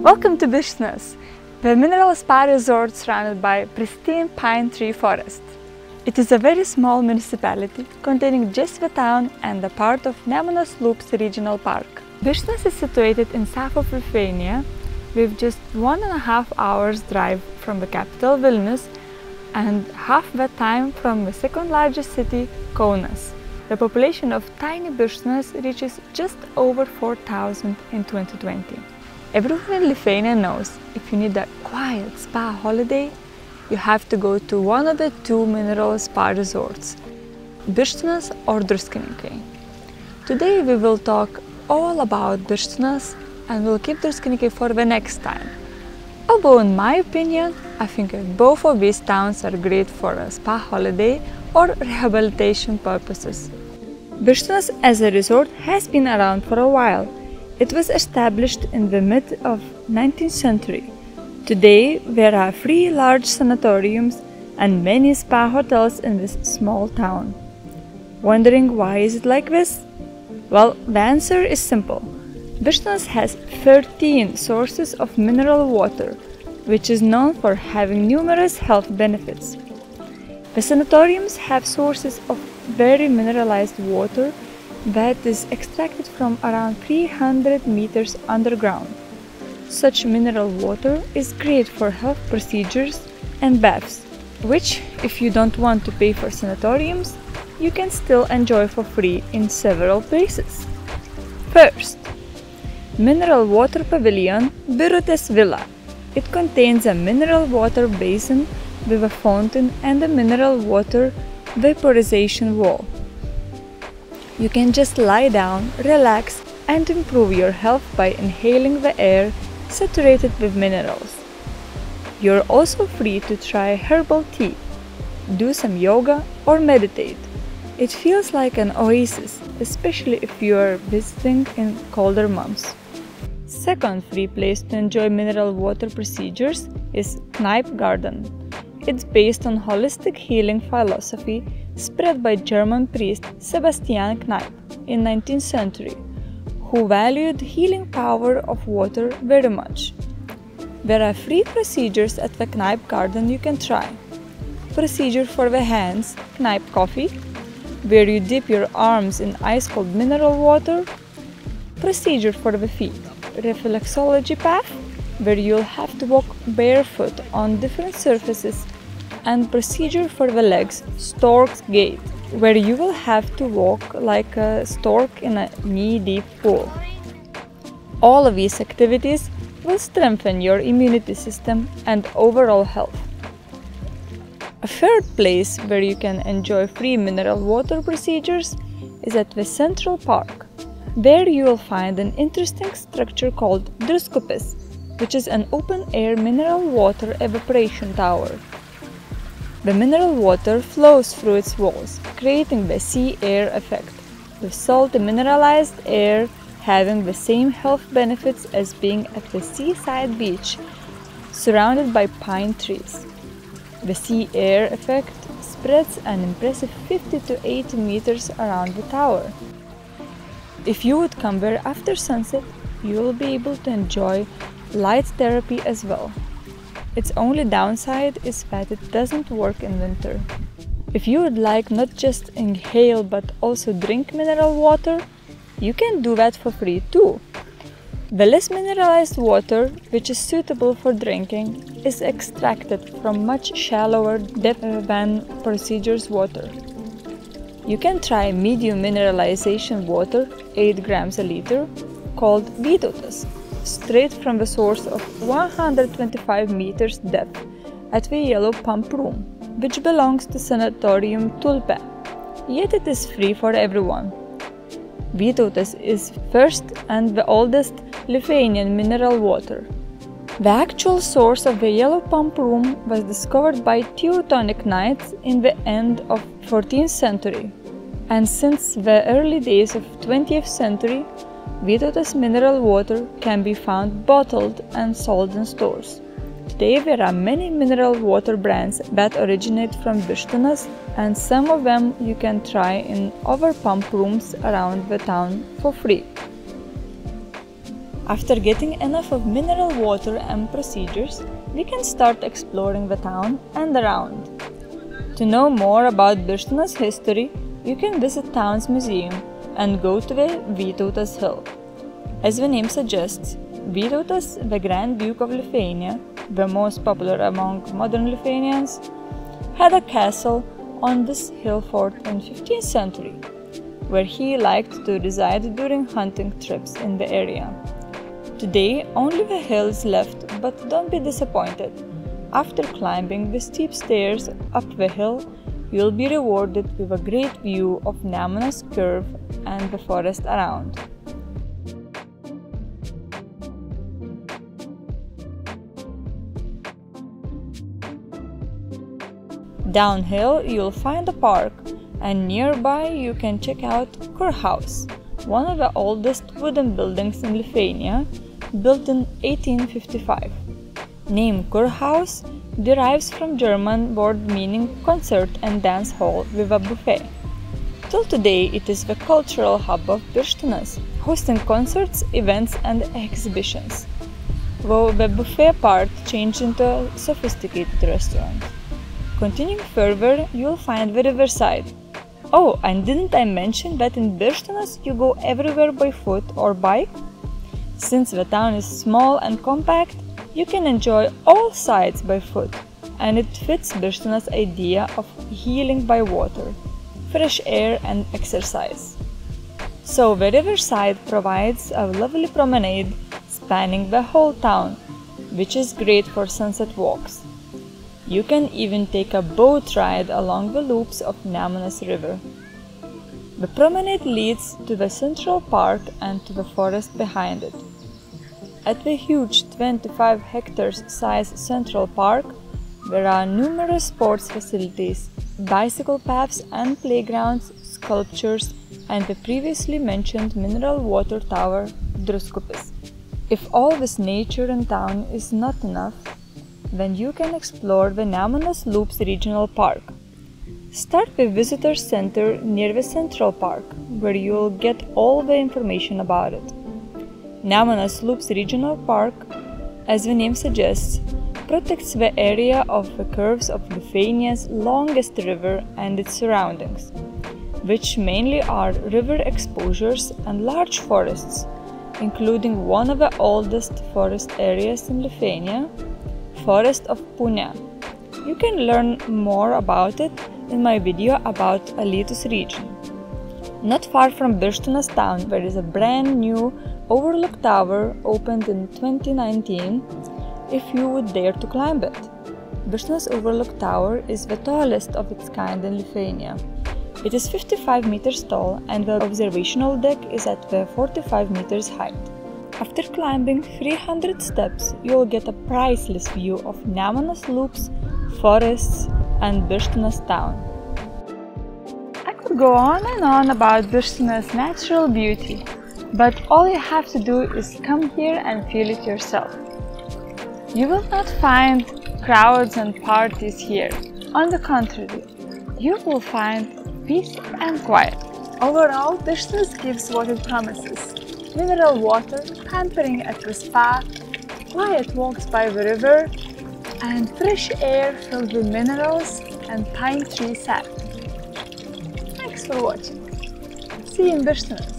Welcome to Birštonas, the mineral spa resort surrounded by pristine pine tree forest. It is a very small municipality containing just the town and a part of Nemunas Regional Park. Birštonas is situated in south of Lithuania with just 1.5 hours drive from the capital Vilnius and half the time from the second largest city, Kaunas. The population of tiny Birštonas reaches just over 4,000 in 2020. Everyone in Lithuania knows if you need a quiet spa holiday, you have to go to one of the two mineral spa resorts, Birštonas or Druskupis. Today we will talk all about Birštonas and we'll keep Druskupis for the next time. Although in my opinion, I think that both of these towns are great for a spa holiday or rehabilitation purposes. Birštonas as a resort has been around for a while. It was established in the mid of 19th century. Today there are 3 large sanatoriums and many spa hotels in this small town. Wondering why is it like this? Well, the answer is simple. Birštonas has 13 sources of mineral water, which is known for having numerous health benefits. The sanatoriums have sources of very mineralized water that is extracted from around 300 meters underground. Such mineral water is great for health procedures and baths, which, if you don't want to pay for sanatoriums, you can still enjoy for free in several places. First, Mineral Water Pavilion Birutes Villa. It contains a mineral water basin with a fountain and a mineral water vaporization wall. You can just lie down, relax, and improve your health by inhaling the air saturated with minerals. You're also free to try herbal tea, do some yoga, or meditate. It feels like an oasis, especially if you are visiting in colder months. Second free place to enjoy mineral water procedures is Kneipp Garden. It's based on holistic healing philosophy spread by German priest Sebastian Kneipp in 19th century, who valued healing power of water very much. There are 3 procedures at the Kneipp Garden you can try. Procedure for the hands, Kneipp coffee, where you dip your arms in ice-cold mineral water. Procedure for the feet, reflexology path, where you'll have to walk barefoot on different surfaces, and procedure for the legs, stork's gait, where you will have to walk like a stork in a knee-deep pool. All of these activities will strengthen your immunity system and overall health. A third place where you can enjoy free mineral water procedures is at the Central Park. There you will find an interesting structure called Druskupis, which is an open-air mineral water evaporation tower. The mineral water flows through its walls, creating the sea air effect, with salty mineralized air having the same health benefits as being at the seaside beach, surrounded by pine trees. The sea air effect spreads an impressive 50 to 80 meters around the tower. If you would come there after sunset, you will be able to enjoy light therapy as well. Its only downside is that it doesn't work in winter. If you would like not just inhale but also drink mineral water, you can do that for free too. The less mineralized water, which is suitable for drinking, is extracted from much shallower depth than procedures water. You can try medium mineralization water, 8 grams a liter, called Vytautas, straight from the source of 125 meters depth at the Yellow Pump Room, which belongs to Sanatorium Tulpe, yet it is free for everyone. Vytautas is first and the oldest Lithuanian mineral water. The actual source of the Yellow Pump Room was discovered by Teutonic Knights in the end of 14th century, and since the early days of 20th century, Vytautas mineral water can be found bottled and sold in stores. Today there are many mineral water brands that originate from Birštonas, and some of them you can try in other pump rooms around the town for free. After getting enough of mineral water and procedures, we can start exploring the town and around. To know more about Birštonas history, you can visit town's museum and go to the Vytautas hill. As the name suggests, Vytautas, the Grand Duke of Lithuania, the most popular among modern Lithuanians, had a castle on this hill fort in 15th century, where he liked to reside during hunting trips in the area. Today, only the hill is left, but don't be disappointed. After climbing the steep stairs up the hill, you'll be rewarded with a great view of Nemunas curve and the forest around. Downhill, you'll find a park, and nearby you can check out Kurhaus, one of the oldest wooden buildings in Lithuania, built in 1855. Name Kurhaus derives from German word meaning concert and dance hall with a buffet. Till today, it is the cultural hub of Birštonas, hosting concerts, events and exhibitions, though the buffet part changed into a sophisticated restaurant. Continuing further, you'll find the riverside. Oh, and didn't I mention that in Birštonas you go everywhere by foot or bike? Since the town is small and compact, you can enjoy all sides by foot, and it fits Birštonas' idea of healing by water, fresh air and exercise. So the riverside provides a lovely promenade spanning the whole town, which is great for sunset walks. You can even take a boat ride along the loops of Nemunas river. The promenade leads to the central park and to the forest behind it. At the huge 25 hectares size central park, there are numerous sports facilities, bicycle paths and playgrounds, sculptures, and the previously mentioned mineral water tower, Druskupis. If all this nature in town is not enough, then you can explore the Nemunas Loops Regional Park. Start the visitor center near the Central Park, where you'll get all the information about it. Nemunas Loops Regional Park, as the name suggests, protects the area of the curves of Lithuania's longest river and its surroundings, which mainly are river exposures and large forests, including one of the oldest forest areas in Lithuania, Forest of Punia. You can learn more about it in my video about Alytus region. Not far from Birštonas town, there is a brand new overlook tower opened in 2019 if you would dare to climb it. Birštonas overlook tower is the tallest of its kind in Lithuania. It is 55 meters tall and the observational deck is at the 45 meters height. After climbing 300 steps, you will get a priceless view of Nemunas loops, forests and Birštonas town. I could go on and on about Birštonas' natural beauty, but all you have to do is come here and feel it yourself. You will not find crowds and parties here. On the contrary, you will find peace and quiet. Overall, Birštonas gives what it promises. Mineral water, pampering at the spa, quiet walks by the river, and fresh air filled with minerals and pine tree sap. Thanks for watching. See you in Birštonas.